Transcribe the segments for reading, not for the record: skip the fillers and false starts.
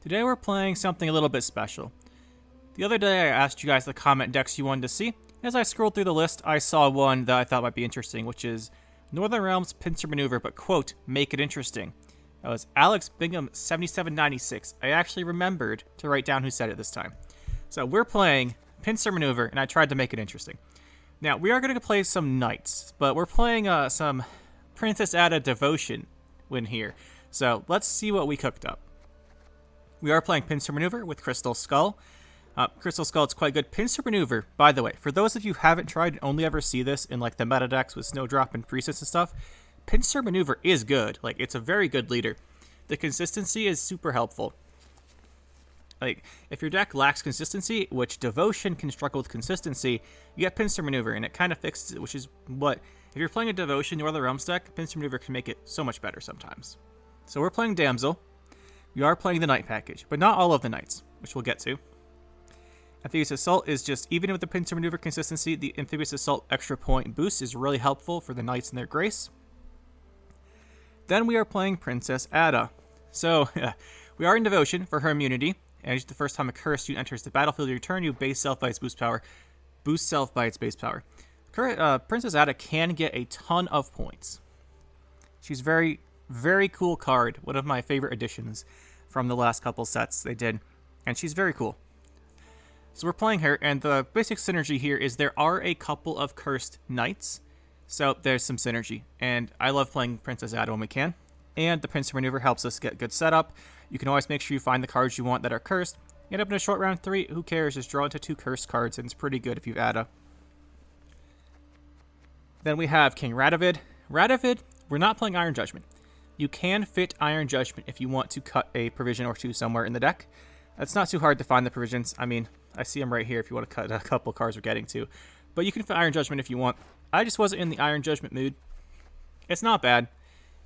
Today we're playing something a little bit special. The other day I asked you guys the comment decks you wanted to see. As I scrolled through the list, I saw one that I thought might be interesting, which is Northern Realms Pincer Maneuver, but quote, make it interesting. That was Alex Bingham 7796. I actually remembered to write down who said it this time. So we're playing Pincer Maneuver, and I tried to make it interesting. Now, we are going to play some knights, but we're playing some Princess Adda Devotion win here. So let's see what we cooked up. We are playing Pincer Maneuver with Crystal Skull. Crystal Skull is quite good. Pincer Maneuver, by the way, for those of you who haven't tried and only ever see this in like the meta decks with Snowdrop and Priestess and stuff, Pincer Maneuver is good. Like, it's a very good leader. The consistency is super helpful. Like, if your deck lacks consistency, which Devotion can struggle with consistency, you get Pincer Maneuver, and it kind of fixes it, which is what, if you're playing a Devotion Northern Realms deck, Pincer Maneuver can make it so much better sometimes. So we're playing Damsel. We are playing the Knight package, but not all of the Knights, which we'll get to. Amphibious Assault is just, even with the Pincer Maneuver consistency, the Amphibious Assault extra point boost is really helpful for the Knights and their grace. Then we are playing Princess Adda. So, we are in Devotion for her immunity, and the first time a cursed unit enters the battlefield, you return you base self by its boost power. Boost self by its base power. Princess Adda can get a ton of points. She's very, very cool card. One of my favorite additions from the last couple sets they did. And she's very cool. So we're playing her, and the basic synergy here is there are a couple of cursed knights. So there's some synergy. And I love playing Princess Adda when we can. And the Pincer Maneuver helps us get good setup. You can always make sure you find the cards you want that are cursed. You end up in a short round 3, who cares? Just draw into 2 cursed cards, and it's pretty good if you have Adda. Then we have King Radovid. Radovid, we're not playing Iron Judgment. You can fit Iron Judgment if you want to cut a provision or two somewhere in the deck. It's not too hard to find the provisions. I mean, I see them right here if you want to cut a couple cards we're getting to. But you can fit Iron Judgment if you want. I just wasn't in the Iron Judgment mood. It's not bad.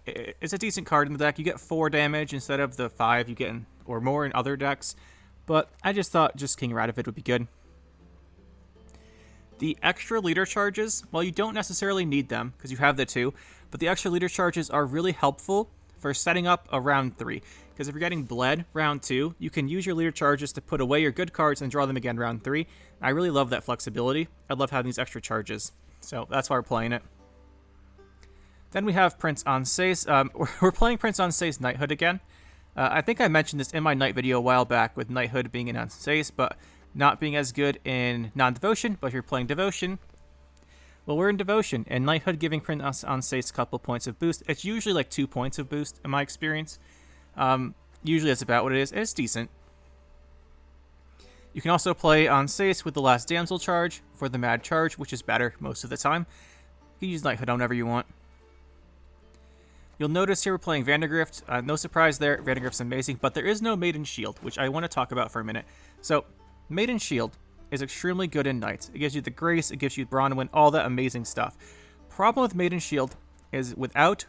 It's a decent card in the deck. You get 4 damage instead of the 5 you get in, or more in other decks. But I just thought just King Radovid would be good. The extra leader charges, well, you don't necessarily need them because you have the 2, but the extra leader charges are really helpful for setting up a round 3. Because if you're getting bled round 2, you can use your leader charges to put away your good cards and draw them again round 3. I really love that flexibility. I love having these extra charges. So that's why we're playing it. Then we have Prince Onslaught. We're playing Prince Onslaught's Knighthood again. I think I mentioned this in my Knight video a while back with Knighthood being in Onslaught, but not being as good in non-Devotion. But if you're playing Devotion, well, we're in Devotion, and Knighthood giving Prince Onslaught a couple points of boost. It's usually like 2 points of boost in my experience. Usually that's about what it is, and it's decent. You can also play Onslaught with the Last Damsel charge for the Mad charge, which is better most of the time. You can use Knighthood whenever you want. You'll notice here we're playing Vandergrift. No surprise there, Vandergrift's amazing, but there is no Maiden Shield, which I want to talk about for a minute. So, Maiden Shield is extremely good in Knights. It gives you the Grace, it gives you Bronwyn, all that amazing stuff. Problem with Maiden Shield is without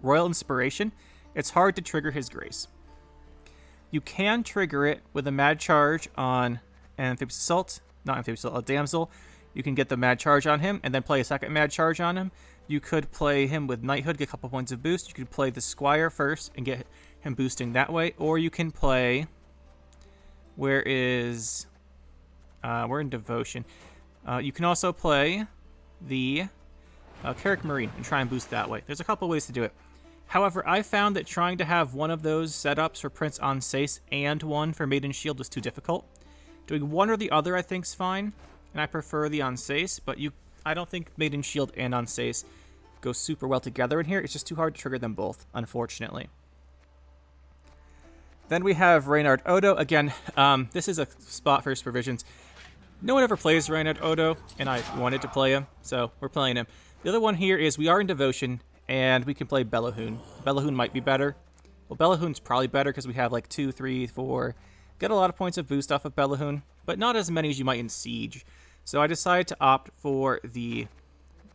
Royal Inspiration, it's hard to trigger his Grace. You can trigger it with a Mad Charge on an Amphibious Assault, not Amphibious Assault, a Damsel. You can get the Mad Charge on him and then play a second Mad Charge on him. You could play him with Knighthood, get a couple points of boost. You could play the Squire first and get him boosting that way. Or you can play... We're in Devotion. You can also play the Carrick Marine and try and boost that way. There's a couple ways to do it. However, I found that trying to have one of those setups for Prince Onslaught and one for Maiden Shield was too difficult. Doing one or the other I think is fine, and I prefer the Onslaught, but I don't think Maiden Shield and Onslaught go super well together in here. It's just too hard to trigger them both, unfortunately. Then we have Reynard Odo. Again, this is a spot for his provisions. No one ever plays Reynard Odo, and I wanted to play him, so we're playing him. The other one here is we are in Devotion, and we can play Bellahoon. Bellahoon might be better. Well, Bellahoon's probably better because we have like 2, 3, 4. Get a lot of points of boost off of Bellahoon, but not as many as you might in Siege. So I decided to opt for the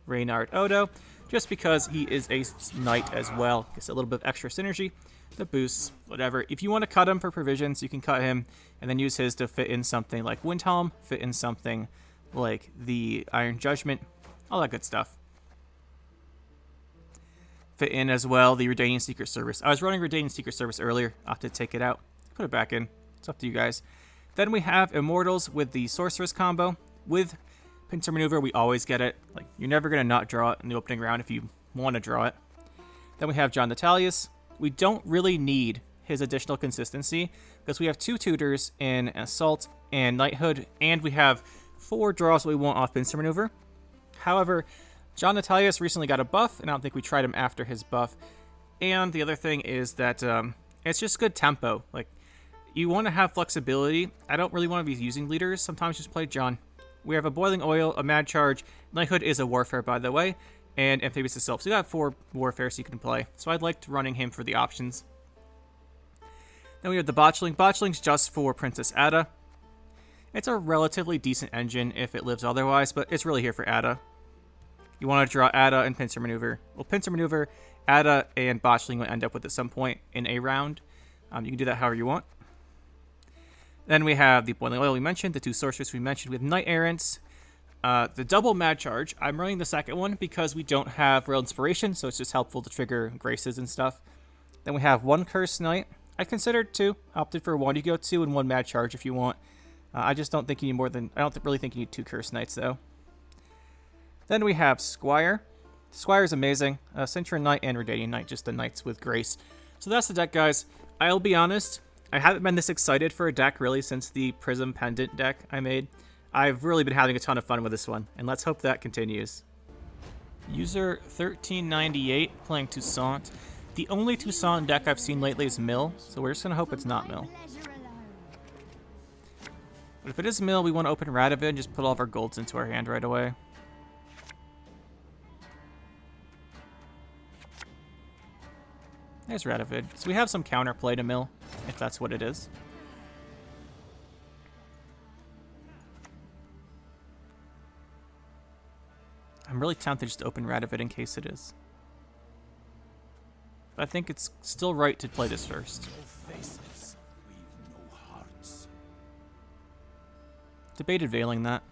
Reynard Odo, just because he is a knight as well. Gets a little bit of extra synergy, the boosts, whatever. If you want to cut him for provisions, you can cut him and then use his to fit in something like Windhelm, fit in something like the Iron Judgment, all that good stuff. Fit in as well the Redanian Secret Service. I was running Redanian Secret Service earlier. I'll have to take it out, put it back in. It's up to you guys. Then we have Immortals with the Sorceress combo. With Pincer Maneuver, we always get it. Like, you're never going to not draw it in the opening round if you want to draw it. Then we have John Natalius. We don't really need his additional consistency because we have 2 tutors in Assault and Knighthood, and we have 4 draws that we want off Pincer Maneuver. However, John Natalius recently got a buff, and I don't think we tried him after his buff. And the other thing is that it's just good tempo. Like, you want to have flexibility. I don't really want to be using leaders. Sometimes just play John. We have a Boiling Oil, a Mad Charge. Knighthood is a Warfare, by the way, and Amphibious Assault. So you got 4 Warfares you can play. So I'd like running him for the options. Then we have the Botchling. Botchling's just for Princess Adda. It's a relatively decent engine if it lives otherwise, but it's really here for Adda. You want to draw Adda and Pincer Maneuver. Well, Pincer Maneuver, Adda, and Botchling will end up with at some point in a round. You can do that however you want. Then we have the Boiling Oil we mentioned, the 2 Sorcerers we mentioned. We have Knight Errants, the double Mad Charge. I'm running the second one because we don't have Royal Inspiration, so it's just helpful to trigger Graces and stuff. Then we have 1 Cursed Knight. I considered 2, opted for 1. You go 2 and 1 Mad Charge if you want. I just don't think you need more than, I don't really think you need 2 Cursed Knights though. Then we have Squire. Squire is amazing. Centurion Knight and Redanian Knight, just the Knights with Grace. So that's the deck, guys. I'll be honest, I haven't been this excited for a deck really since the Prism Pendant deck I made. I've really been having a ton of fun with this one, and let's hope that continues. User 1398 playing Toussaint. The only Toussaint deck I've seen lately is Mill, so we're just going to hope it's not Mill. But if it is Mill, we want to open Radovid and just put all of our golds into our hand right away. There's Radovid. So we have some counterplay to Mill, if that's what it is. I'm really tempted just to open Radovid in case it is. But I think it's still right to play this first. Debated veiling that.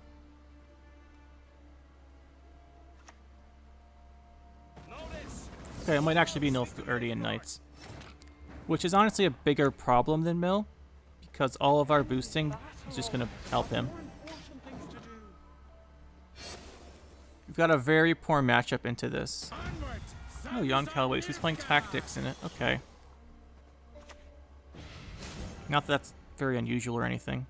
Okay, it might actually be Nilfgaardian Knights. Which is honestly a bigger problem than Mill, because all of our boosting is just going to help him. We've got a very poor matchup into this. Oh, Jan Kelways, he's playing Tactics in it. Okay. Not that that's very unusual or anything.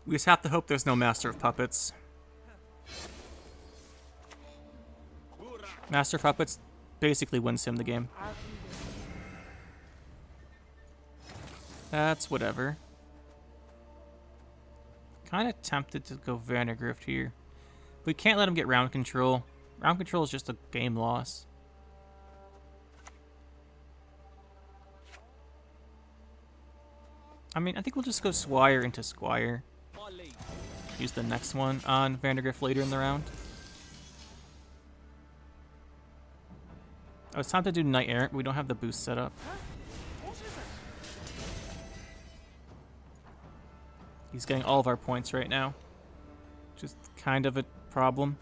We just have to hope there's no Master of Puppets. Master of Puppets basically wins him the game. That's whatever. Kind of tempted to go Vandergrift here. We can't let him get round control. Round control is just a game loss. I mean, I think we'll just go Squire into Squire. Use the next one on Vandergrift later in the round. Oh, it's time to do Knight Errant, but we don't have the boost set up. He's getting all of our points right now. Just kind of a problem.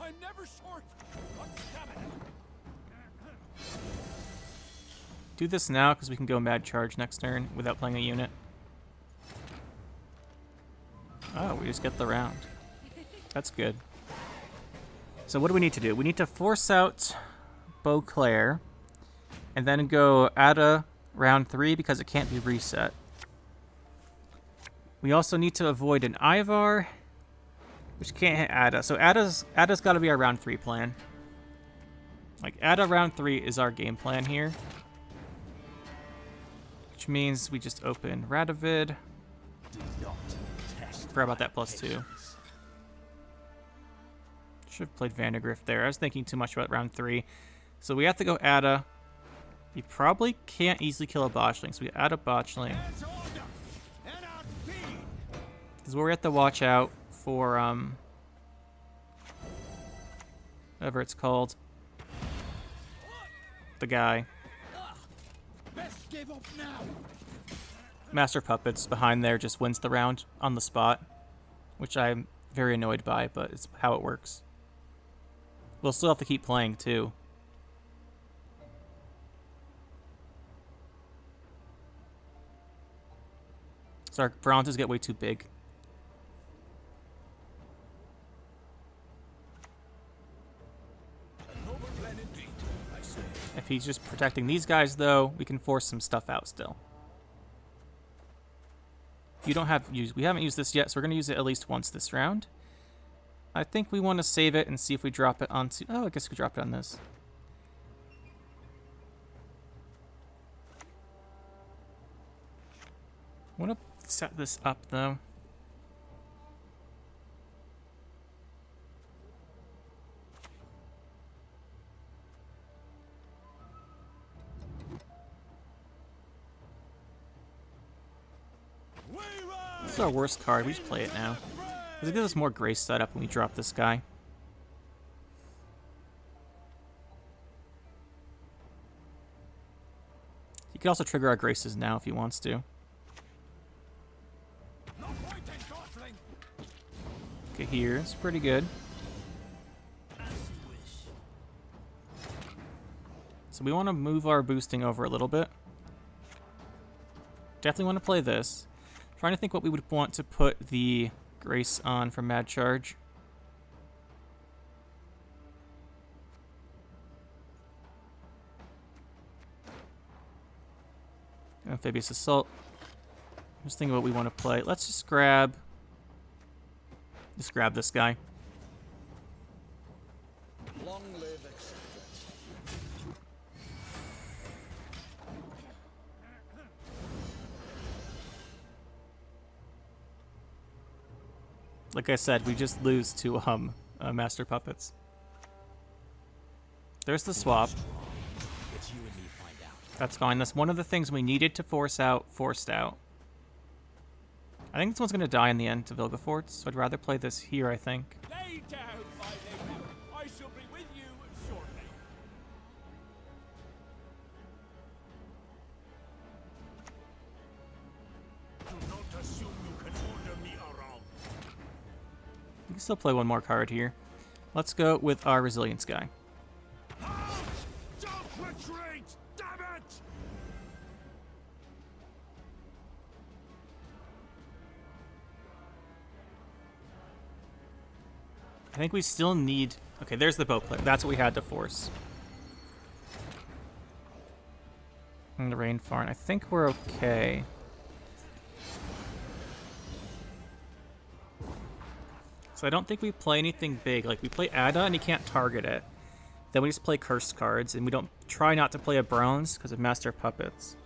I'm never short. Do this now because we can go Mad Charge next turn without playing a unit. Oh, we just get the round. That's good. So what do we need to do? We need to force out Beauclair and then go Adda round 3 because it can't be reset. We also need to avoid an Ivar, which can't hit Adda. So Adda's got to be our round 3 plan. Like, Adda round 3 is our game plan here. Which means we just open Radovid. Forgot about that +2. Should have played Vandergrift there. I was thinking too much about round 3. So we have to go Adda. He probably can't easily kill a Botchling, so we add a Botchling. This is where we have to watch out for, whatever it's called. The guy. Master Puppets behind there just wins the round on the spot, which I'm very annoyed by, but it's how it works. We'll still have to keep playing, too. So our bronzes get way too big. If he's just protecting these guys, though, we can force some stuff out still. We haven't used this yet, so we're going to use it at least once this round. I think we want to save it and see if we drop it onto... Oh, I guess we could drop it on this. I want to set this up, though. This is our worst card. We just play it now. Because it gives us more grace setup when we drop this guy. He can also trigger our graces now if he wants to. Okay, here. It's pretty good. So we want to move our boosting over a little bit. Definitely want to play this. Trying to think what we would want to put the grace on for Mad Charge. Amphibious Assault. Just thinking what we want to play. Let's just grab this guy. Long live acceptance. Like I said, we just lose to Master Puppets. There's the swap. That's fine. That's one of the things we needed to forced out. I think this one's going to die in the end to Vilgefortz, so I'd rather play this here, I think. Lay down, my lady. I shall be with you shortly. Do not assume you can order me around. We can still play one more card here. Let's go with our Resilience guy. Don't retreat! Damn it! I think we still need... Okay, there's the bow play. That's what we had to force. And the Rain Farm. I think we're okay. So I don't think we play anything big. Like, we play Adda and he can't target it. Then we just play cursed cards, and we don't try not to play a bronze because of Master Puppets.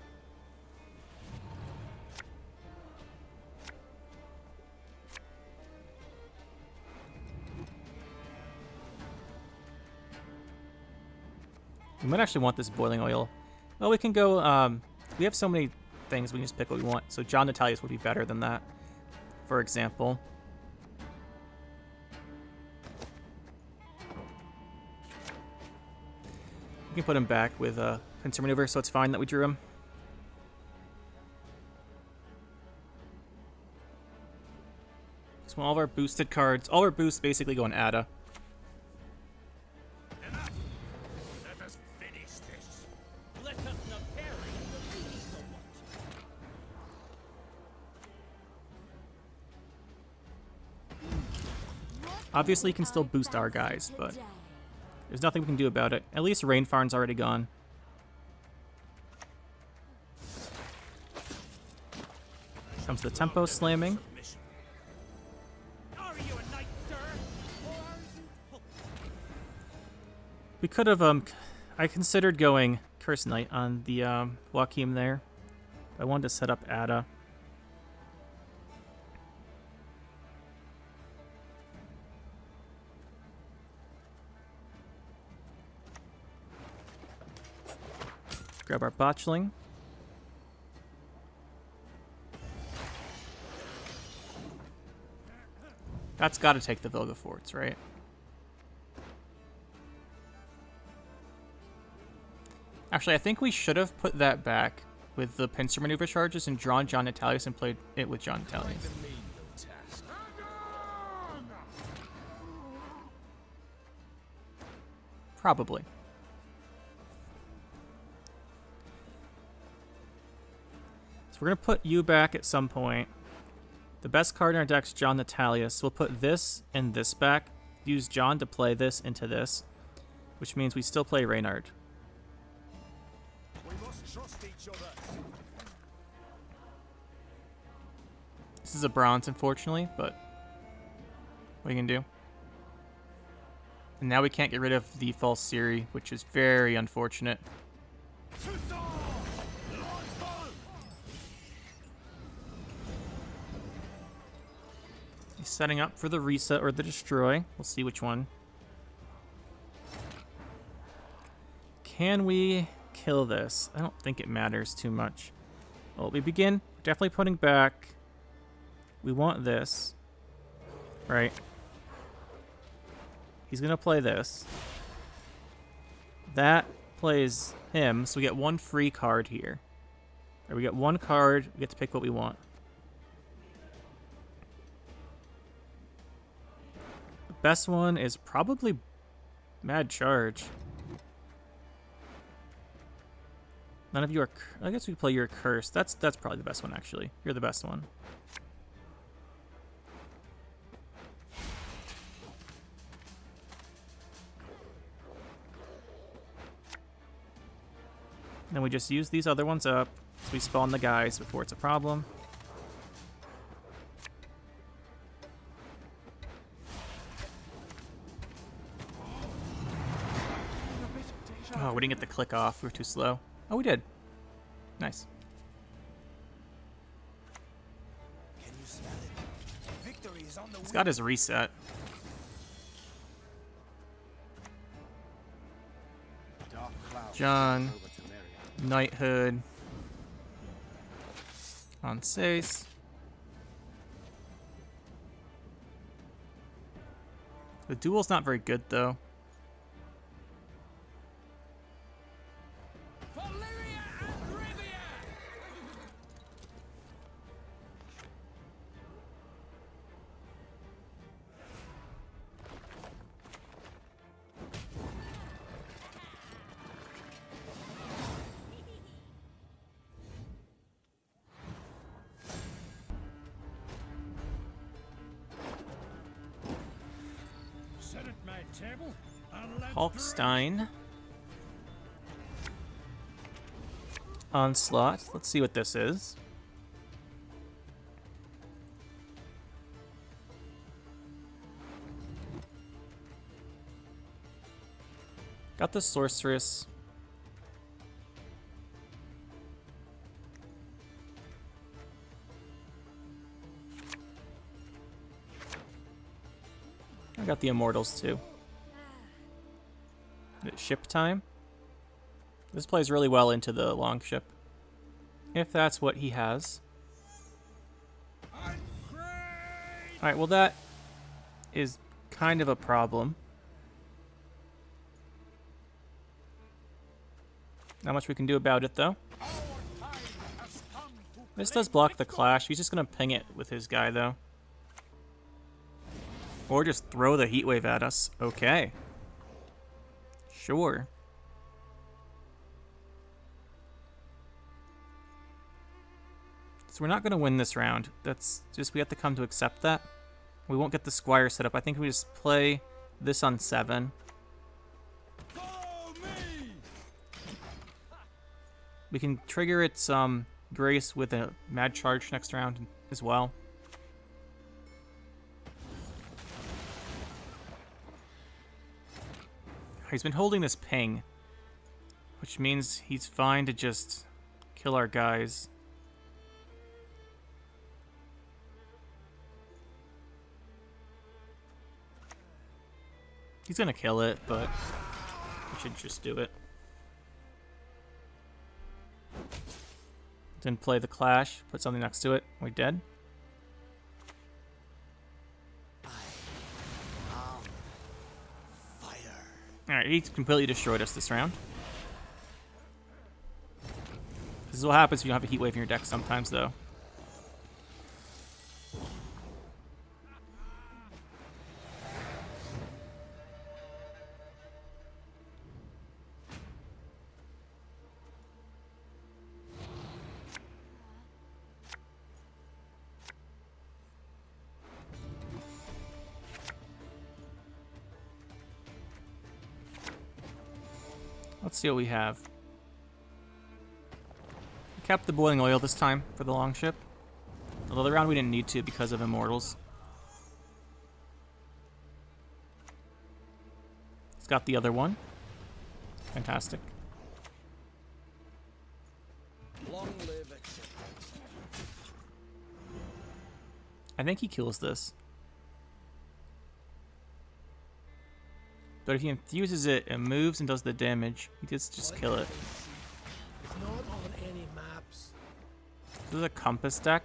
We might actually want this boiling oil. Well, we can go, we have so many things, we can just pick what we want. So John Natalius would be better than that, for example. We can put him back with Pincer Maneuver, so it's fine that we drew him. So all of our boosted cards, all our boosts basically go in Adda. Obviously, you can still boost our guys, but there's nothing we can do about it. At least Rain Farm's already gone. Comes the tempo slamming. We could have, I considered going Curse Knight on the Joachim there. I wanted to set up Adda. Grab our Botchling. That's got to take the Vilgefortz, right? Actually, I think we should have put that back with the Pincer Maneuver charges and drawn John Natalius and played it with John Natalius. Probably. So we're going to put you back at some point. The best card in our deck's John Natalius. So we'll put this and this back. Use John to play this into this, which means we still play Reynard. We must trust each other. This is a bronze, unfortunately, but what are you going to do? And now we can't get rid of the false Siri, which is very unfortunate. Toussaint! He's setting up for the reset or the destroy. We'll see which one. Can we kill this? I don't think it matters too much. Well, we begin. Definitely putting back. We want this. Right. He's going to play this. That plays him, so we get one free card here. Or we get one card, we get to pick what we want. The best one is probably Mad Charge. None of you are... I guess we play your Curse. That's probably the best one, actually. You're the best one. Then we just use these other ones up, so we spawn the guys before it's a problem. Oh, we didn't get the click off. We were too slow. Oh, we did. Nice. Can you smell it? Victory is on the He's way. got his reset. Dark clouds John. over to Mary. Knighthood. On Sace. The duel's not very good, though. For Lyria and Rivia! Sit at my table and let's Hulkstein. Onslaught. Let's see what this is. Got the Sorceress. I got the Immortals too. Ship time. This plays really well into the long ship. If that's what he has. Alright, well that is kind of a problem. Not much we can do about it though. This does block the clash. He's just gonna ping it with his guy though. Or just throw the heatwave at us. Okay. Sure. So we're not going to win this round. That's just, we have to come to accept that. We won't get the Squire set up. I think we just play this on 7. Follow me! We can trigger its Grace with a Mad Charge next round as well. He's been holding this ping, which means he's fine to just kill our guys. He's gonna kill it, but we should just do it. Didn't play the clash, put something next to it. We dead? Alright, he completely destroyed us this round. This is what happens if you don't have a heat wave in your deck sometimes, though. let's see what we have. We kept the boiling oil this time for the longship. Although the round we didn't need to because of immortals. It's got the other one. Fantastic. Long live acceptance. I think he kills this. But if he infuses it, it moves and does the damage. He just kill it. Not on any maps. This is a compass deck.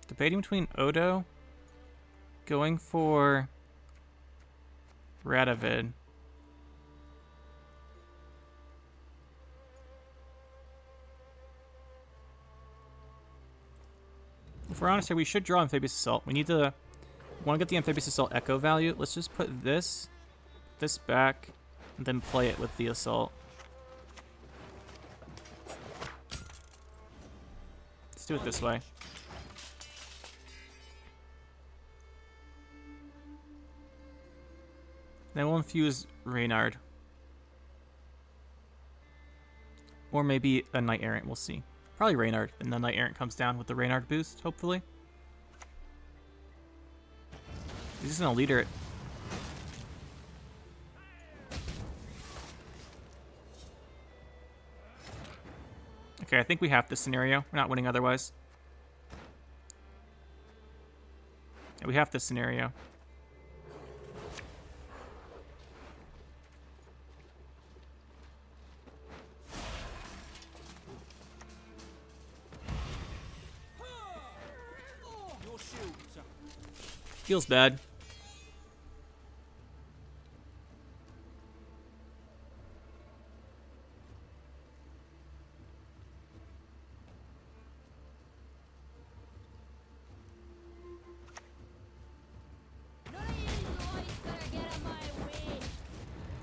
Debating between Odo, going for Radovid. If we're honest here, we should draw Amphibious Assault. We want to get the Amphibious Assault echo value. Let's just put this back, and then play it with the Assault. Let's do it this way. Then we'll infuse Reynard. Or maybe a Knight Errant, we'll see. Probably Reynard, and the Knight Errant comes down with the Reynard boost, hopefully. He's just gonna leader it. Okay, I think we have this scenario. We're not winning otherwise. Yeah, we have this scenario. Feels bad.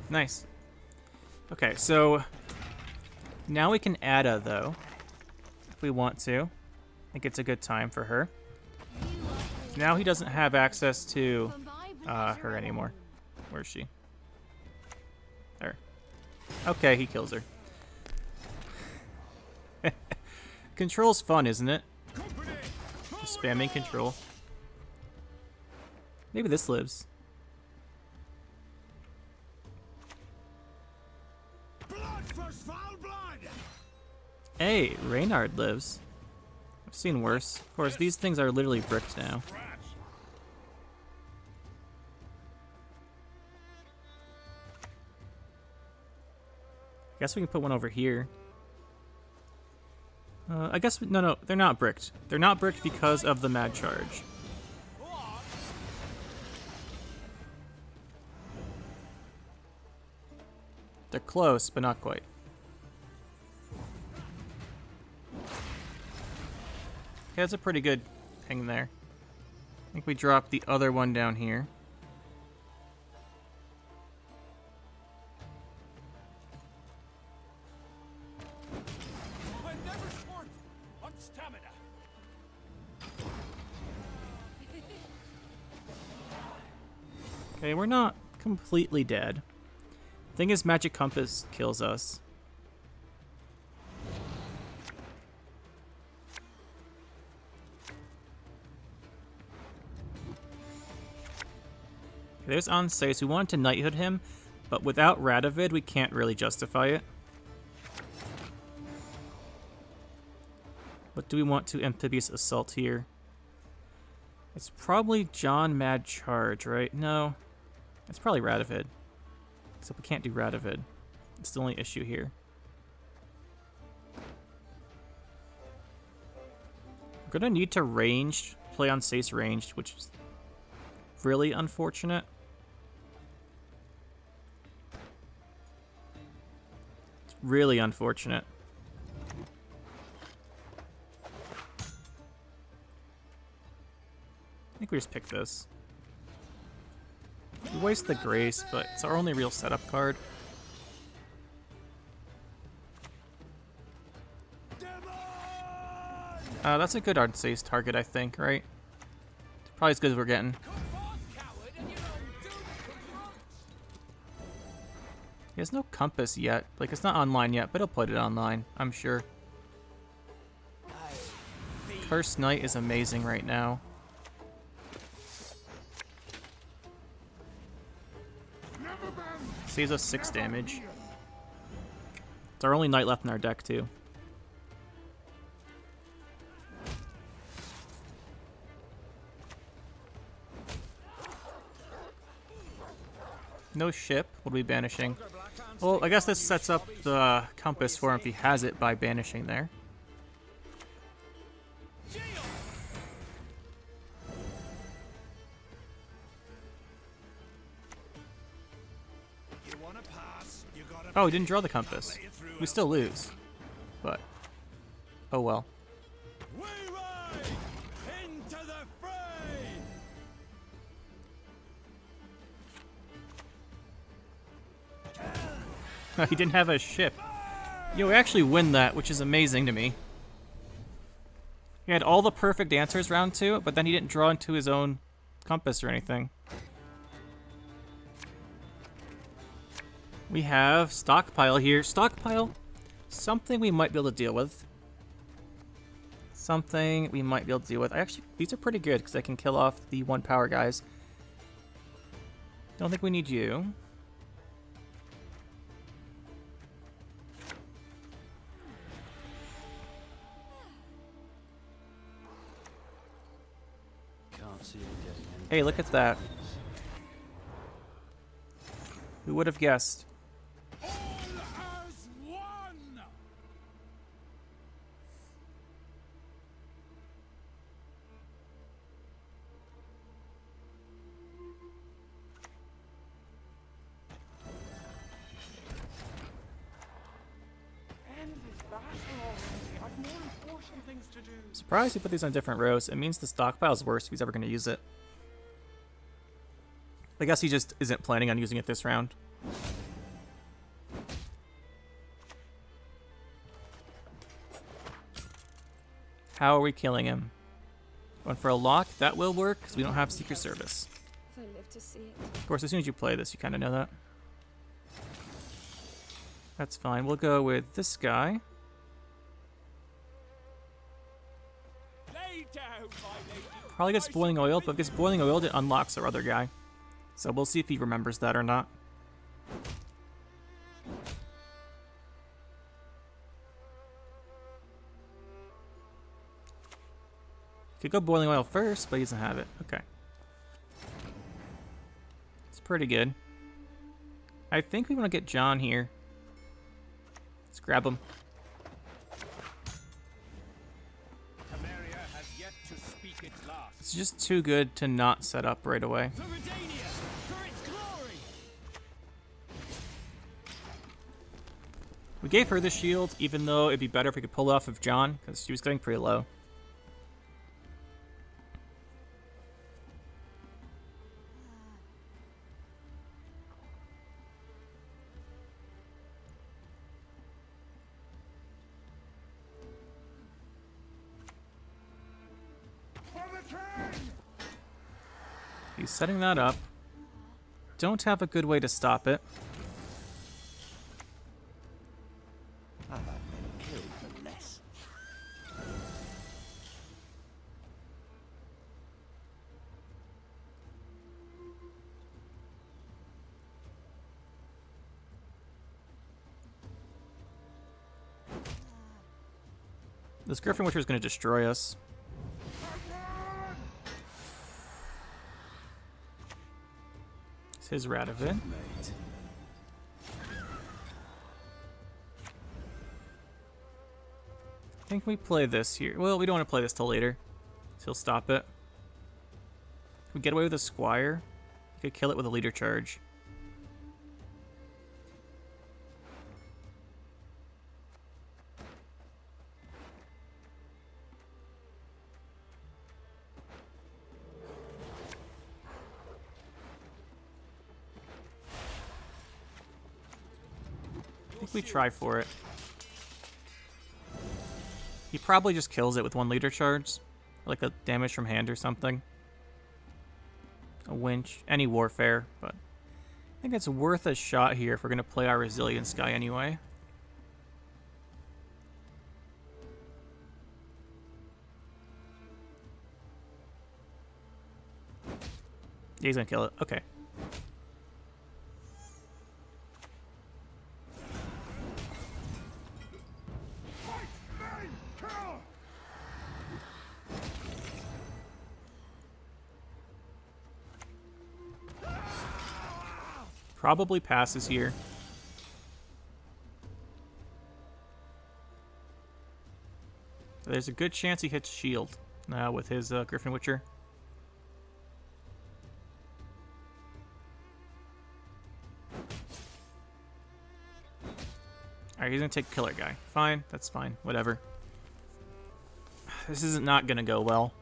Nice. Okay, so now we can Adda, though, if we want to. I think it's a good time for her. Now he doesn't have access to her anymore. Where is she? There. Okay, he kills her. Control's fun, isn't it? Just spamming control. Maybe this lives. Hey, Reynard lives. I've seen worse. Of course, these things are literally bricked now. I guess we can put one over here. I guess, no, they're not bricked. They're not bricked because of the Mad Charge. They're close, but not quite. Okay, that's a pretty good thing there. I think we drop the other one down here. Okay, we're not completely dead. Thing is, Magic Compass kills us. Okay, there's Onslaught. We wanted to knighthood him, but without Radovid, we can't really justify it. What do we want to Amphibious Assault here? It's probably John Mad Charge, right? No. It's probably Radovid. Except we can't do Radovid. It's the only issue here. We're gonna need to play on Sace ranged, which is really unfortunate. It's really unfortunate. I think we just pick this. We waste the Grace, but it's our only real setup card. That's a good Ardence's target, I think, right? Probably as good as we're getting. He has no compass yet. Like, it's not online yet, but he'll put it online, I'm sure. Cursed Knight is amazing right now. Saves us 6 damage. It's our only knight left in our deck, too. No ship. What are we banishing? Well, I guess this sets up the compass for him if he has it by banishing there. Oh, he didn't draw the compass. We still lose. But, oh well. We ride into the fray. He didn't have a ship. Yo, we actually win that, which is amazing to me. He had all the perfect answers round 2, but then he didn't draw into his own compass or anything. We have Stockpile here. Stockpile, something we might be able to deal with. Something we might be able to deal with. Actually, these are pretty good because I can kill off the 1 power guys. Don't think we need you. Hey, look at that. Who would have guessed? All as one. End this battle already. I've more important things to do. Surprised he put these on different rows. It means the stockpile's worse if he's ever going to use it. I guess he just isn't planning on using it this round. How are we killing him? Going for a lock? That will work because we don't have Secret Service. If I live to see it. Of course, as soon as you play this, you kind of know that. That's fine. We'll go with this guy. Lay down, my lady. Probably gets Boiling Oil, but if gets Boiling Oil, it unlocks our other guy. So we'll see if he remembers that or not. Could go Boiling Oil first, but he doesn't have it. Okay. It's pretty good. I think we want to get John here. Let's grab him. Temeria has yet to speak its last. It's just too good to not set up right away. For Redania, for its glory. We gave her the shield, even though it'd be better if we could pull it off of John, because she was getting pretty low. He's setting that up. Don't have a good way to stop it. I've had men killed for less. This Griffin Witcher is going to destroy us. It's his Radovid. I think we play this here. Well, we don't want to play this till later. So he'll stop it. If we get away with a Squire, we could kill it with a leader charge. I think we try for it. He probably just kills it with 1 leader charge. Like a damage from hand or something. A winch. Any warfare, but I think it's worth a shot here if we're going to play our resilience guy anyway. Yeah, he's going to kill it. Okay. Probably passes here. There's a good chance he hits shield now with his Griffin Witcher. Alright, he's gonna take killer guy. Fine, that's fine. Whatever. This isn't not gonna go well.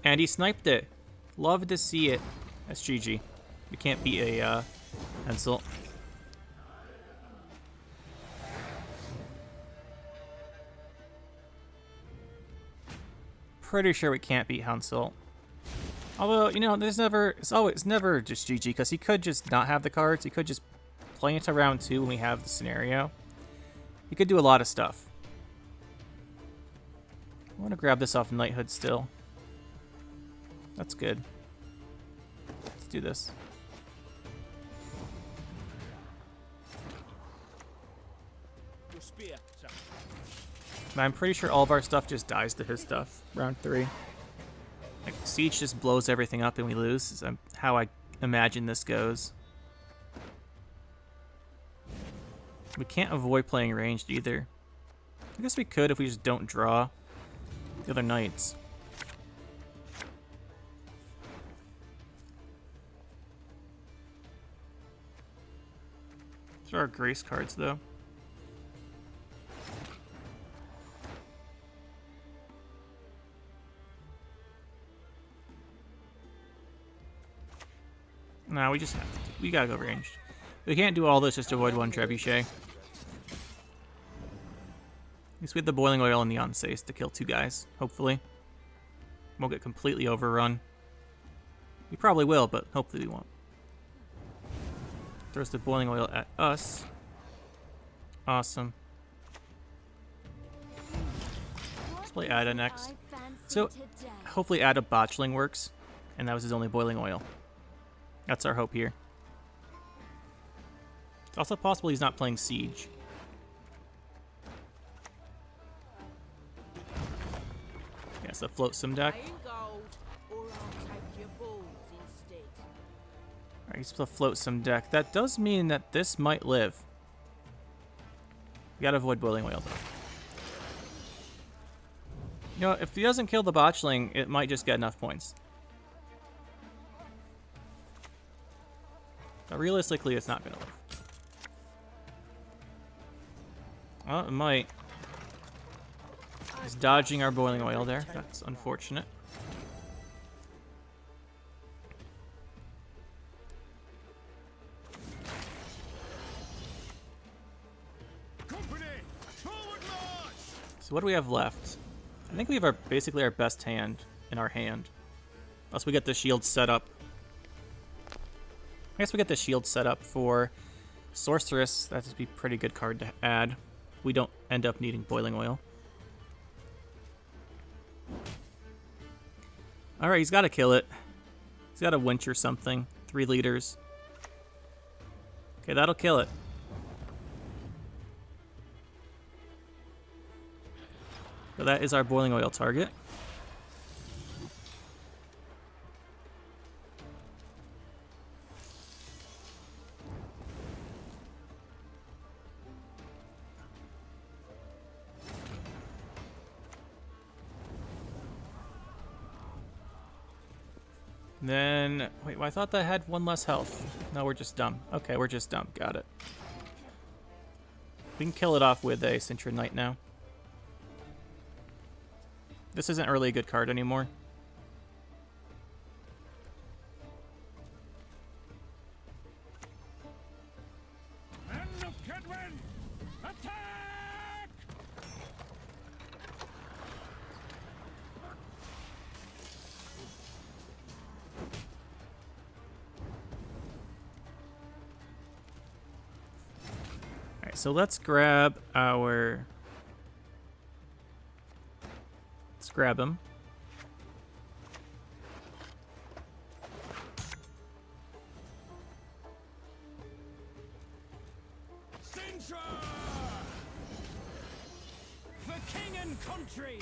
And he sniped it. Love to see it. That's GG. We can't beat a Henselt. Pretty sure we can't beat Henselt. Although, you know, it's never just GG, because he could just not have the cards. He could just play into round 2 when we have the scenario. He could do a lot of stuff. I want to grab this off Knighthood still. That's good. Let's do this. I'm pretty sure all of our stuff just dies to his stuff. Round 3. Like, Siege just blows everything up and we lose. Is how I imagine this goes. We can't avoid playing ranged either. I guess we could if we just don't draw the other knights. These are our grace cards, though. No, we just have to. We gotta go ranged. We can't do all this just to avoid 1 trebuchet. At least we have the boiling oil and the Onslaught to kill 2 guys, hopefully. Won't get completely overrun. We probably will, but hopefully we won't. Throws the boiling oil at us. Awesome. Let's play Adda next. So, hopefully Adda botchling works, and that was his only boiling oil. That's our hope here. It's also possible he's not playing Siege. Yeah, it's a Floatsam deck. Alright, he's a Floatsam deck. That does mean that this might live. We gotta avoid boiling oil though. You know, if he doesn't kill the botchling, it might just get enough points. But realistically, it's not gonna live. Oh, it might. He's dodging our boiling oil there. That's unfortunate. So what do we have left? I think we have basically our best hand in our hand. Unless we get the shield set up. I guess we get the shield set up for Sorceress. That'd be a pretty good card to add. We don't end up needing boiling oil. Alright, he's got to kill it. He's got a winch or something. 3 liters. Okay, that'll kill it. So that is our boiling oil target. Then, wait, well, I thought that had 1 less health. No, we're just dumb. Okay, we're just dumb. Got it. We can kill it off with a Sintra Knight now. This isn't really a good card anymore. Alright, so let's grab our... Let's grab him. Cintra! For king and country!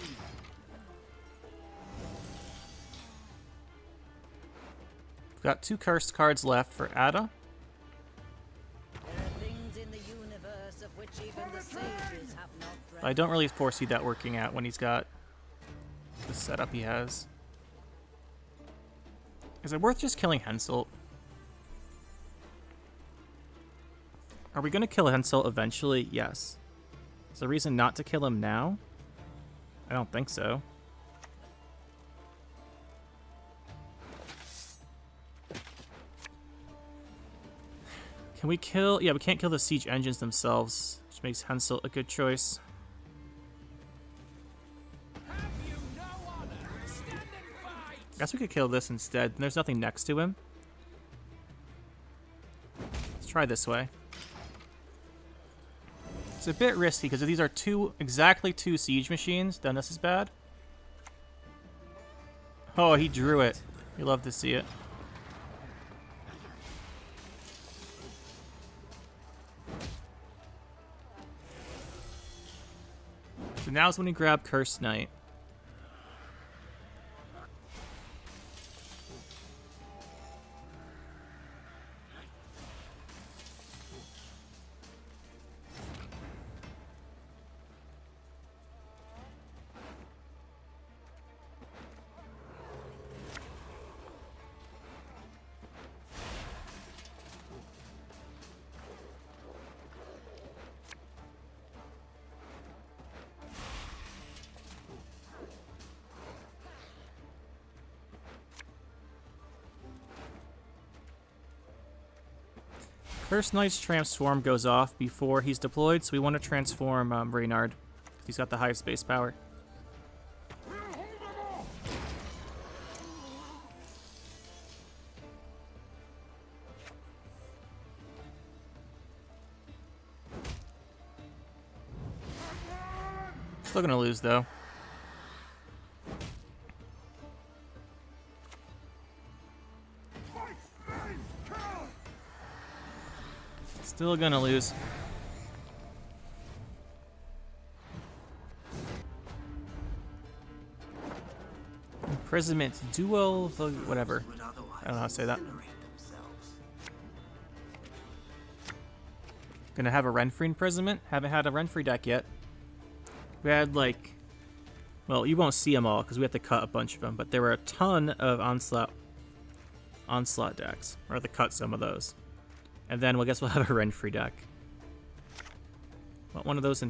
We've got 2 cursed cards left for Adda. I don't really foresee that working out when he's got the setup he has. Is it worth just killing Henselt? Are we going to kill Henselt eventually? Yes. Is there a reason not to kill him now? I don't think so. Can we kill... Yeah, we can't kill the siege engines themselves, which makes Henselt a good choice. I guess we could kill this instead. There's nothing next to him. Let's try this way. It's a bit risky because if these are exactly two siege machines, then this is bad. Oh, he drew it. You love to see it. So now's when we grab Cursed Knight. Cursed Knight's transform goes off before he's deployed, so we want to transform Reynard. He's got the highest base power. Still gonna lose though. Still gonna lose. Imprisonment duo, whatever. I don't know how to say that. Gonna have a Renfrey imprisonment. Haven't had a Renfrey deck yet. We had like, well, you won't see them all because we have to cut a bunch of them, but there were a ton of Onslaught decks. Or to cut some of those. And then I guess we'll have a Renfrey deck. Want one of those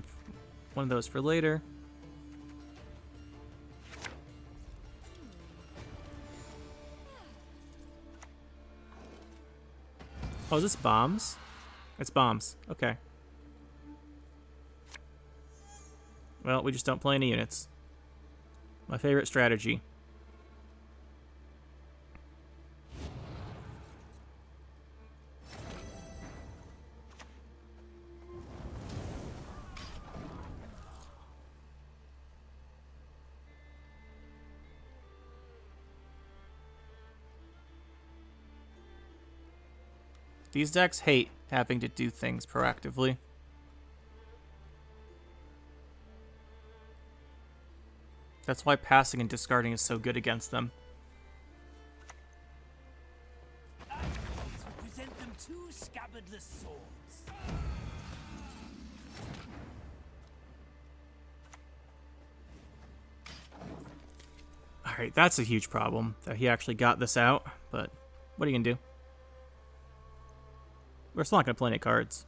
for later. Oh, is this bombs? It's bombs. Okay. Well, we just don't play any units. My favorite strategy. These decks hate having to do things proactively. That's why passing and discarding is so good against them. Present them two scabbardless swords. Alright, that's a huge problem that he actually got this out, but what are you gonna do? We're still not gonna play any cards.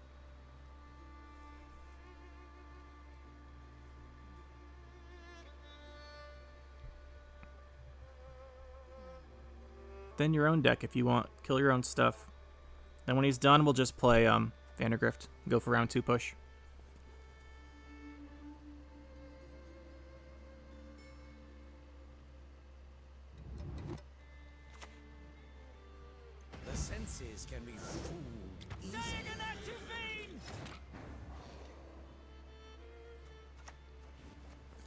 Then your own deck if you want. Kill your own stuff. Then when he's done, we'll just play Vandergrift. Go for round 2 push. The senses can be fooled easily.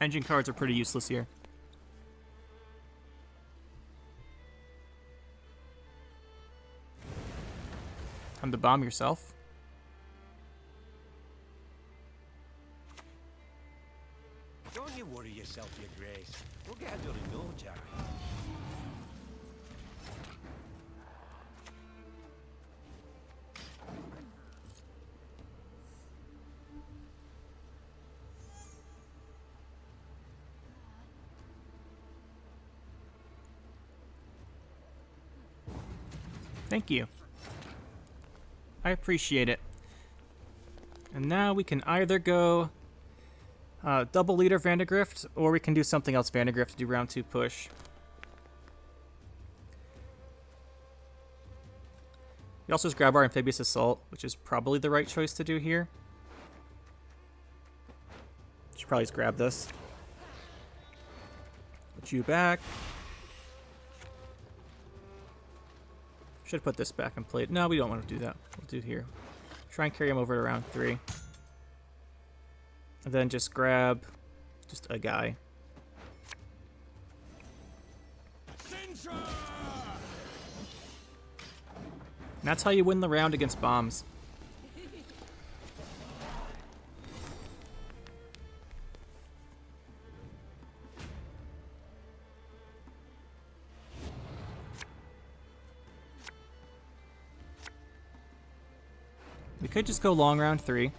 Engine cards are pretty useless here. Time to bomb yourself. Don't you worry yourself, Your Grace. We'll get her done in no time. Thank you. I appreciate it. And now we can either go double leader Vandergrift, or we can do something else Vandergrift to do round 2 push. We also just grab our Amphibious Assault, which is probably the right choice to do here. Should probably just grab this. Put you back. Should put this back and play it. No, we don't want to do that. We'll do here. Try and carry him over to round 3. And then just grab just a guy. And that's how you win the round against bombs. We could just go long round 3.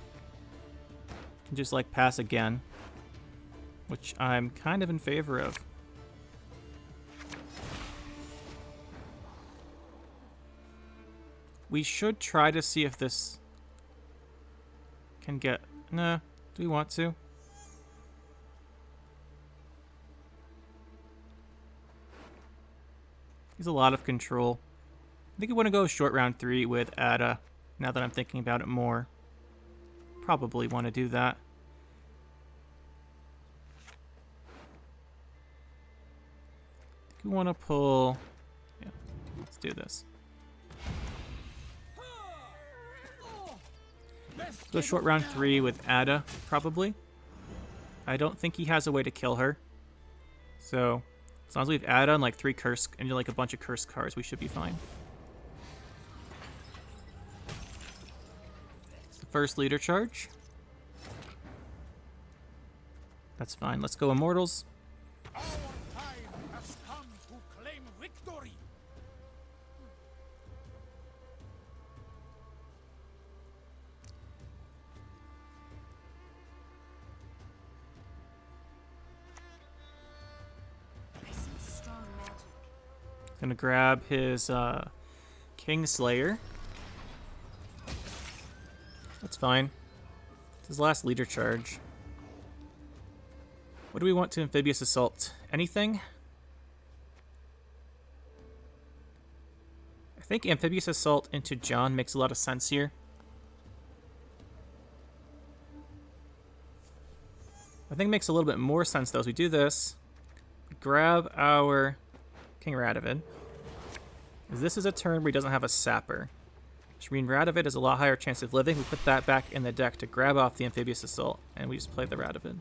And just like pass again, which I'm kind of in favor of. We should try to see if this can get... Nah, do we want to? He's a lot of control. I think we want to go short round 3 with Adda, now that I'm thinking about it more. Probably want to do that. I think we want to pull... Yeah, let's do this. Go short round 3 with Adda, probably. I don't think he has a way to kill her. So, as long as we have Adda and like 3 curse and like a bunch of curse cards, we should be fine. It's the first leader charge. That's fine. Let's go Immortals. Our time has come to claim victory. I see strong magic. Gonna grab his Kingslayer. That's fine. It's his last leader charge. What do we want to Amphibious Assault? Anything? I think Amphibious Assault into John makes a lot of sense here. I think it makes a little bit more sense though as we do this. Grab our King Radovid. This is a turn where he doesn't have a Sapper. Which means Radovid has a lot higher chance of living. We put that back in the deck to grab off the Amphibious Assault, and we just play the Radovid.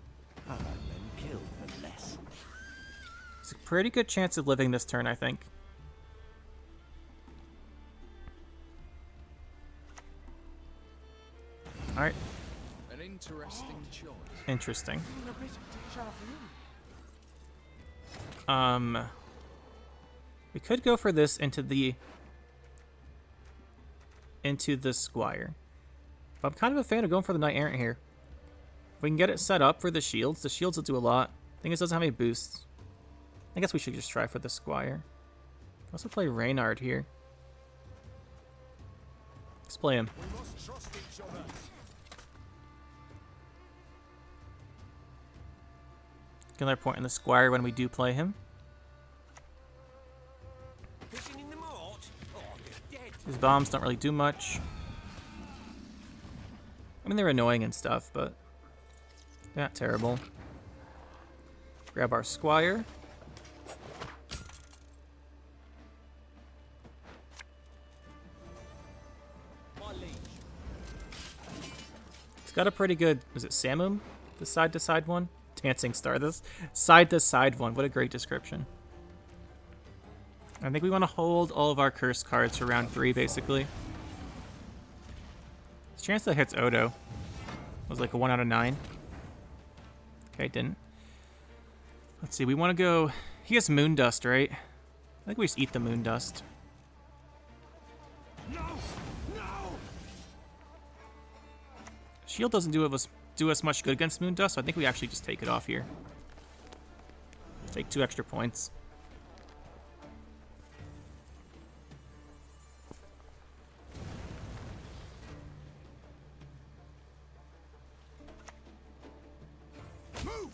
I've had men killed for less. It's a pretty good chance of living this turn, I think. Alright. An interesting choice. Interesting. A bit deja vu. We could go for this into the Squire. But I'm kind of a fan of going for the Knight Errant here. If we can get it set up for the shields will do a lot. I think it doesn't have any boosts. I guess we should just try for the Squire. Also play Reynard here. Let's play him. We must trust each other. Get another point in the Squire when we do play him. Fishing in the moat? Oh, you're dead. His bombs don't really do much. I mean, they're annoying and stuff, but they're not terrible. Grab our Squire. My liege. It's got a pretty good, is it Samum? The side-to-side one? Dancing Star. This side-to-side one. What a great description. I think we want to hold all of our curse cards for round 3, basically. This chance that hits Odo was like a 1 out of 9. Okay, didn't. Let's see, we want to go... He has Moondust, right? I think we just eat the Moondust. No! No! Shield doesn't do us much good against Moondust, so I think we actually just take it off here. Take 2 extra points. Move!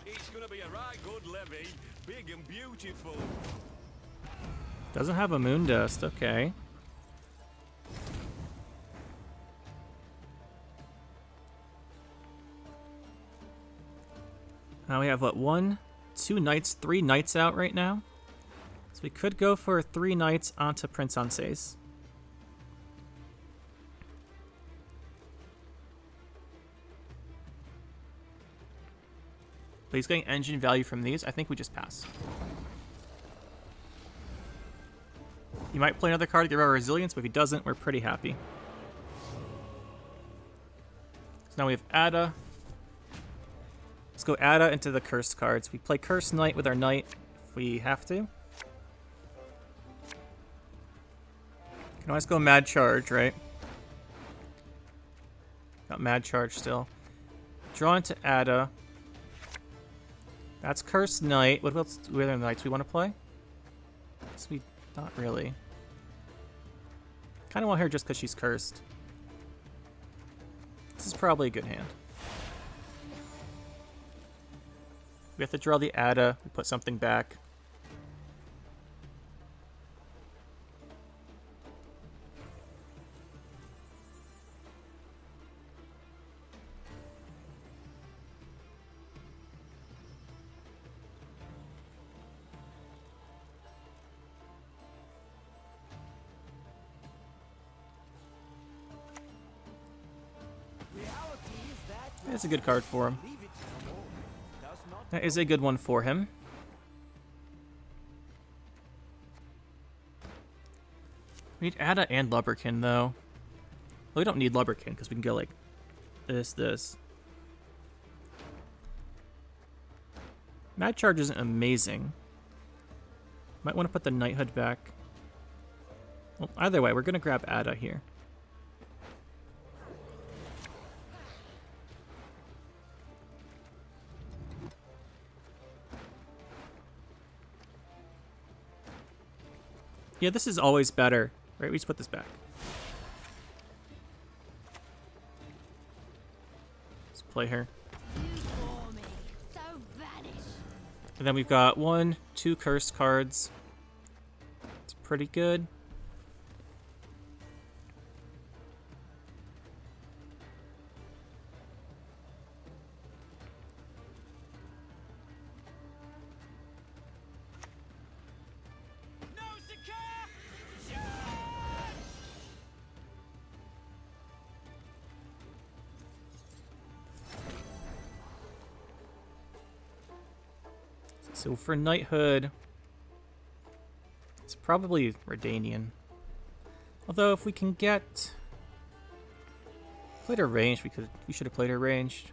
It's gonna be a right good levy, big and beautiful. Doesn't have a Moondust, okay. Now we have, what, 1, 2 knights, 3 knights out right now. So we could go for 3 knights onto Prince Onslaught. But he's getting engine value from these. I think we just pass. He might play another card to get our resilience, but if he doesn't, we're pretty happy. So now we have Adda. Let's go Adda into the cursed cards. We play Cursed Knight with our Knight if we have to. Can always go Mad Charge, right? Got Mad Charge still. Draw into Adda. That's Cursed Knight. What else? What other knights we want to play? Guess not really. Kind of want her just because she's cursed. This is probably a good hand. We have to draw the Adda. We put something back. That's a good card for him. That is a good one for him. We need Adda and Lubberkin, though. Well, we don't need Lubberkin, because we can go like this. Mad Charge isn't amazing. Might want to put the Knighthood back. Well, either way, we're going to grab Adda here. Yeah, this is always better. Right, we just put this back. Let's play her. And then we've got 1, 2 cursed cards. It's pretty good. So for Knighthood, it's probably Redanian. Although if we can get played her ranged, we should have played her ranged.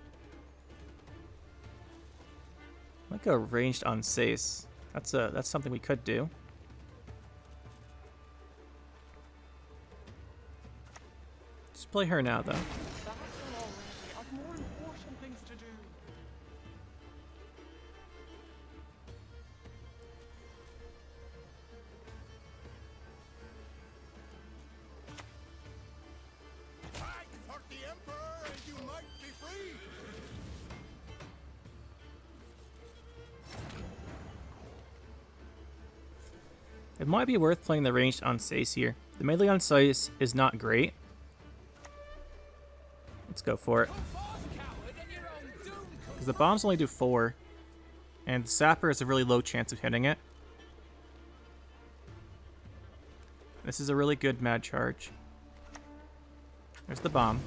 Might go ranged on Sace. That's something we could do. Just play her now though. I've more important things to do. Fight for the Emperor and you might be free! It might be worth playing the ranged on Sace here. The melee on Sace is not great. Let's go for it. Because the bombs only do 4. And the Sapper has a really low chance of hitting it. This is a really good Mad Charge. There's the bomb.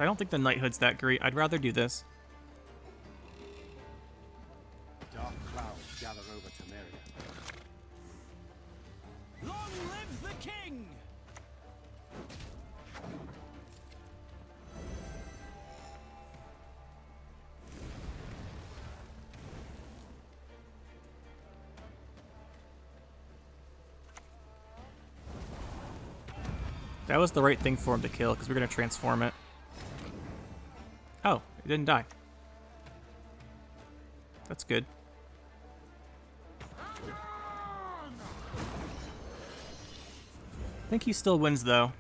I don't think the knighthood's that great. I'd rather do this. Dark clouds gather over Temeria. Long live the king! That was the right thing for him to kill, because we're going to transform it. Oh, it didn't die. That's good. I think he still wins, though.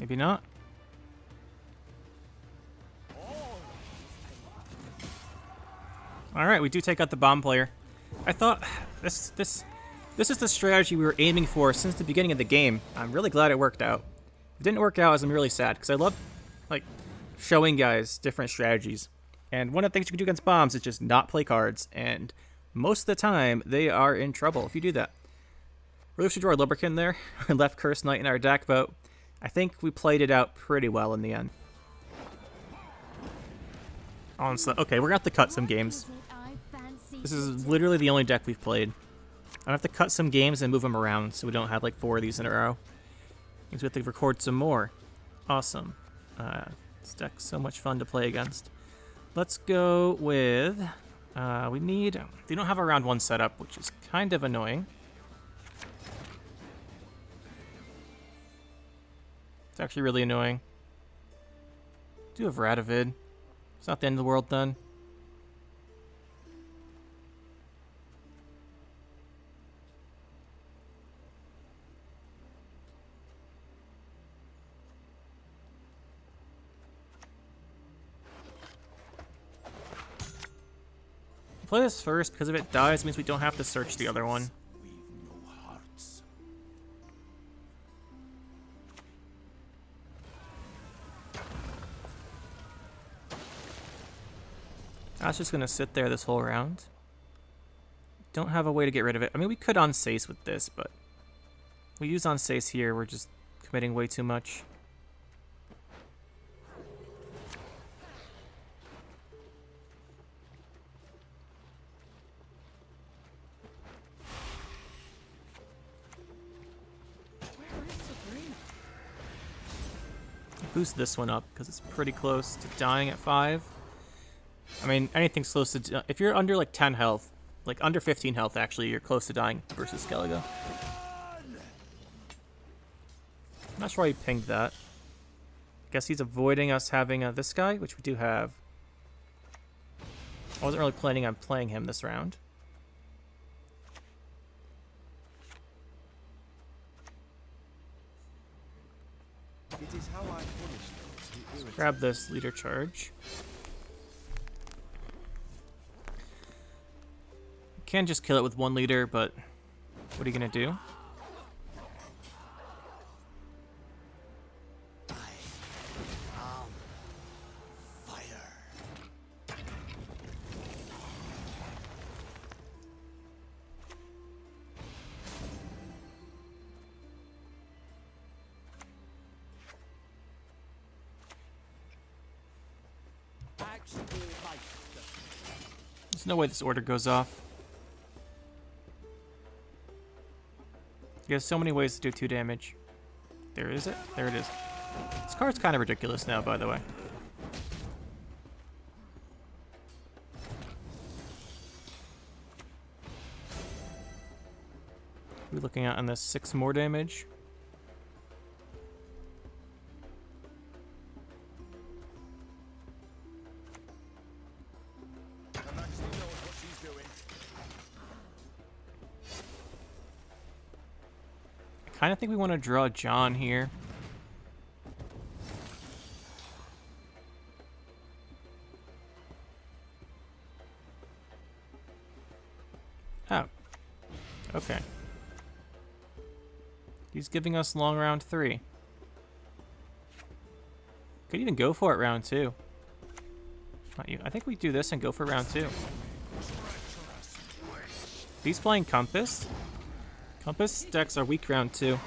Maybe not. All right, we do take out the bomb player. I thought this is the strategy we were aiming for since the beginning of the game. I'm really glad it worked out. If it didn't work out, I'm really sad because I love like showing guys different strategies. And one of the things you can do against bombs is just not play cards, and most of the time they are in trouble if you do that. Really should draw a Lubricant there. Left Cursed Knight in our deck, but I think we played it out pretty well in the end. Onslaught. Okay, we're gonna have to cut some games. This is literally the only deck we've played. I have to cut some games and move them around so we don't have like 4 of these in a row. Means we have to record some more. Awesome. This deck's so much fun to play against. Let's go with... they don't have a round 1 setup, which is kind of annoying. It's actually really annoying. Do have Radovid. It's not the end of the world then. Play this first because if it dies, it means we don't have to search the other one. We've no hearts. I was just gonna sit there this whole round. Don't have a way to get rid of it. I mean, we could on-sace with this, but we use on-sace here. We're just committing way too much. Boost this one up because it's pretty close to dying at 5. I mean, anything's close to... if you're under like 10 health, like under 15 health actually, you're close to dying versus Skellige. I'm not sure why he pinged that. Guess he's avoiding us having this guy, which we do have. I wasn't really planning on playing him this round. It is how I punish those who irritate. Grab this leader charge. Can just kill it with 1 leader, but what are you gonna do? There's no way this order goes off. He has so many ways to do 2 damage. There is it. There it is. This card's kind of ridiculous now, by the way. We're looking at on this 6 more damage. I kind of think we want to draw John here. Oh. Okay. He's giving us long round 3. Could even go for it round 2. Not you. I think we do this and go for round 2. He's playing Compass. Compass decks are weak round 2.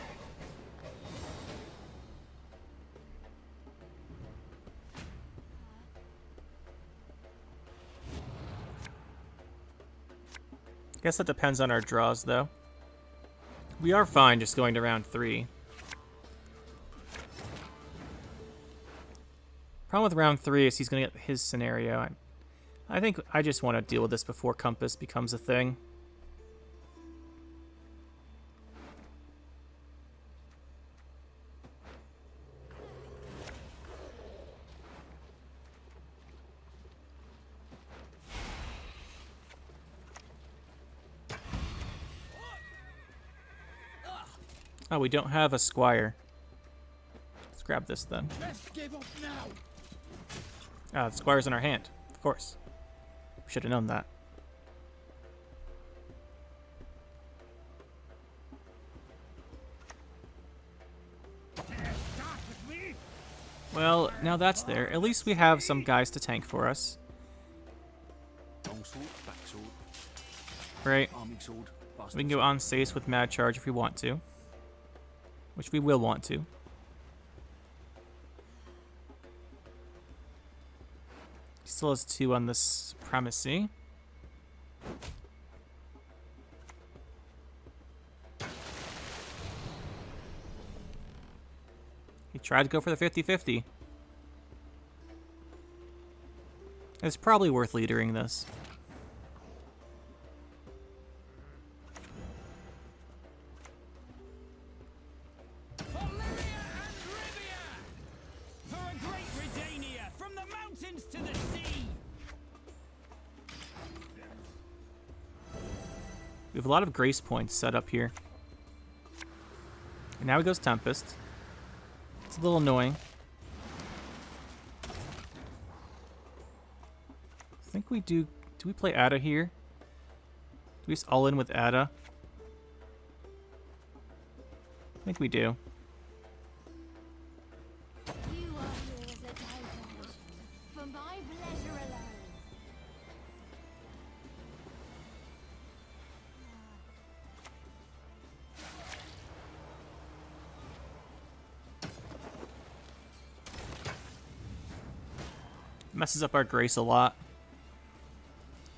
Guess that depends on our draws, though. We are fine just going to round 3. Problem with round 3 is he's going to get his scenario. I think I just want to deal with this before Compass becomes a thing. Oh, we don't have a Squire. Let's grab this then. Let's give up now. Ah, the Squire's in our hand. Of course. We should have known that. Well, now that's there. At least we have some guys to tank for us. Right. We can go on Sace with Mad Charge if we want to. Which we will want to. He still has 2 on this Supremacy. He tried to go for the 50-50. It's probably worth leadering this. We have a lot of grace points set up here. And now he goes Tempest. It's a little annoying. I think we do... Do we play Adda here? Do we just all in with Adda? I think we do. You are here as a diversion, for my pleasure alone. Messes up our grace a lot.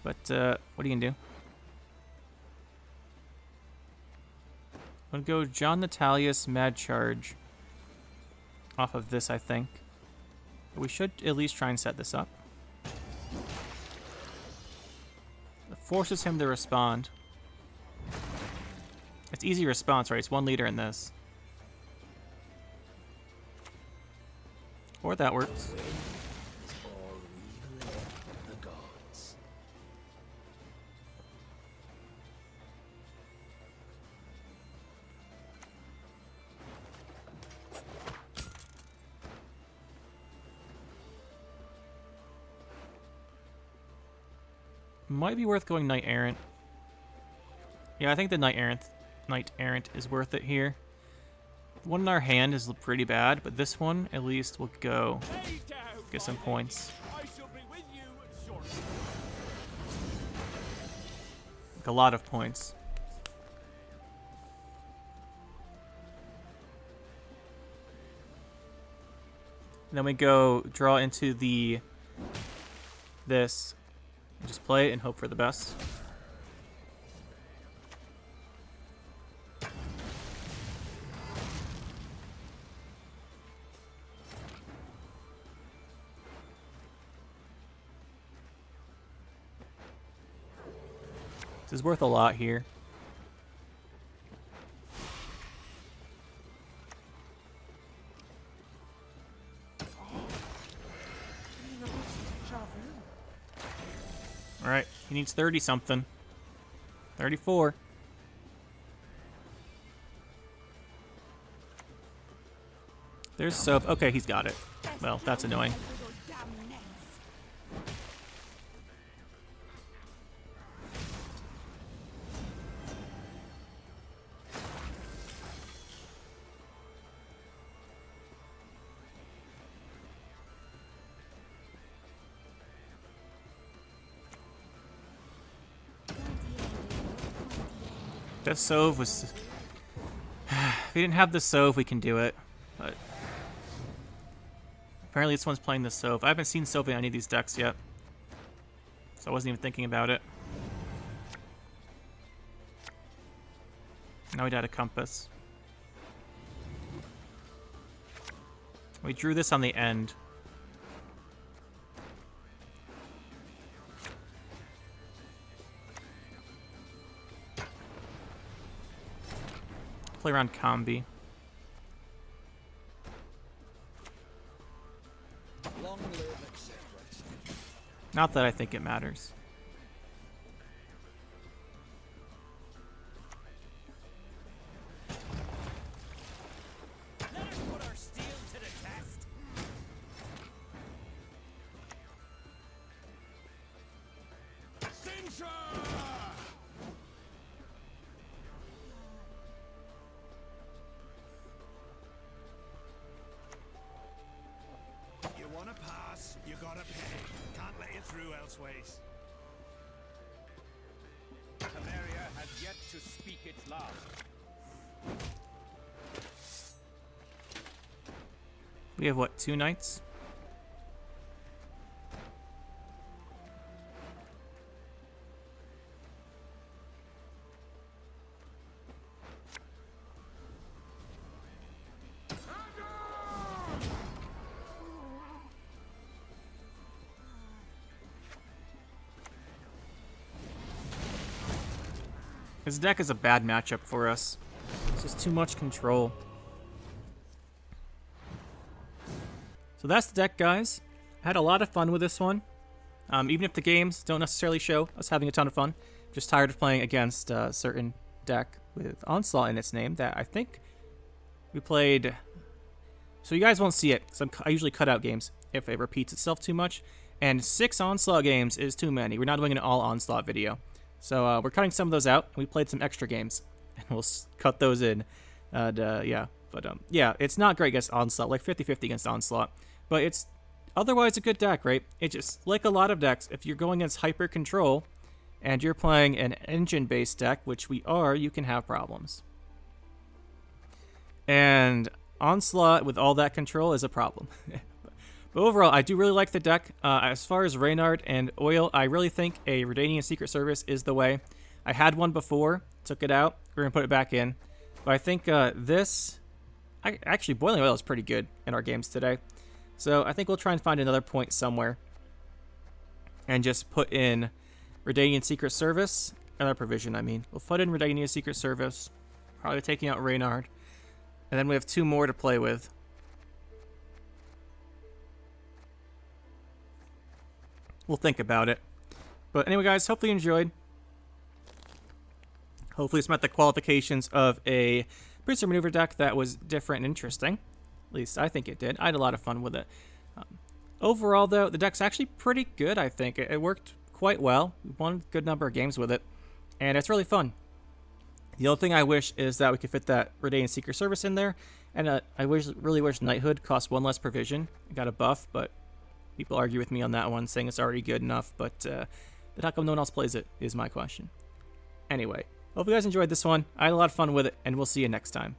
But, what are you gonna do? I'm gonna go John Natalius Mad Charge. Off of this, I think. But we should at least try and set this up. It forces him to respond. It's easy response, right? It's 1 leader in this. Or that works. Might be worth going Knight Errant. Yeah, I think the Knight Errant is worth it here. The one in our hand is pretty bad, but this one at least will go get some points. Like a lot of points. And then we go draw into this. Just play it and hope for the best. This is worth a lot here. Alright, he needs 30-something. 34. There's Sove. Okay, he's got it. Well, that's annoying. This Sove was... If we didn't have the Sove, we can do it. But... Apparently this one's playing the Sove. I haven't seen Sove in any of these decks yet. So I wasn't even thinking about it. Now we got a Compass. We drew this on the end. Play around Combi. Long live acceptance. Not that I think it matters. Let us put our steel to the test. Pincer! You wanna pass, you gotta pay. Can't let you through elseways. Temeria has yet to speak its last. We have, what, 2 knights? This deck is a bad matchup for us. It's just too much control. So that's the deck, guys. I had a lot of fun with this one. Even if the games don't necessarily show us having a ton of fun. Just tired of playing against a certain deck with Onslaught in its name that I think we played. So you guys won't see it, because I usually cut out games if it repeats itself too much. And 6 Onslaught games is too many. We're not doing an all Onslaught video. So we're cutting some of those out. We played some extra games, and we'll cut those in. Yeah, but yeah, it's not great against Onslaught, like 50-50 against Onslaught. But it's otherwise a good deck, right? It just, like a lot of decks, if you're going against Hyper Control, and you're playing an engine-based deck, which we are, you can have problems. And Onslaught with all that control is a problem. But overall, I do really like the deck. As far as Reynard and Oil, I really think a Redanian Secret Service is the way. I had one before, took it out. We're going to put it back in. But I think actually, Boiling Oil is pretty good in our games today. So I think we'll try and find another point somewhere. And just put in Redanian Secret Service. Another provision, I mean. We'll put in Redanian Secret Service. Probably taking out Reynard. And then we have 2 more to play with. We'll think about it. But anyway, guys, hopefully you enjoyed. Hopefully it's met the qualifications of a Pincer Maneuver deck that was different and interesting. At least I think it did. I had a lot of fun with it. Overall, though, the deck's actually pretty good, I think. It worked quite well. We won a good number of games with it. And it's really fun. The only thing I wish is that we could fit that Redanian Secret Service in there. And I really wish Knighthood cost 1 less provision. It got a buff, but people argue with me on that one, saying it's already good enough. But how come no one else plays it is my question. Anyway, hope you guys enjoyed this one. I had a lot of fun with it, and we'll see you next time.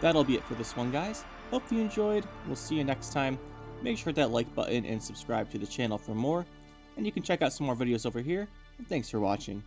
That'll be it for this one, guys. Hope you enjoyed. We'll see you next time. Make sure to hit that like button and subscribe to the channel for more. And you can check out some more videos over here. And thanks for watching.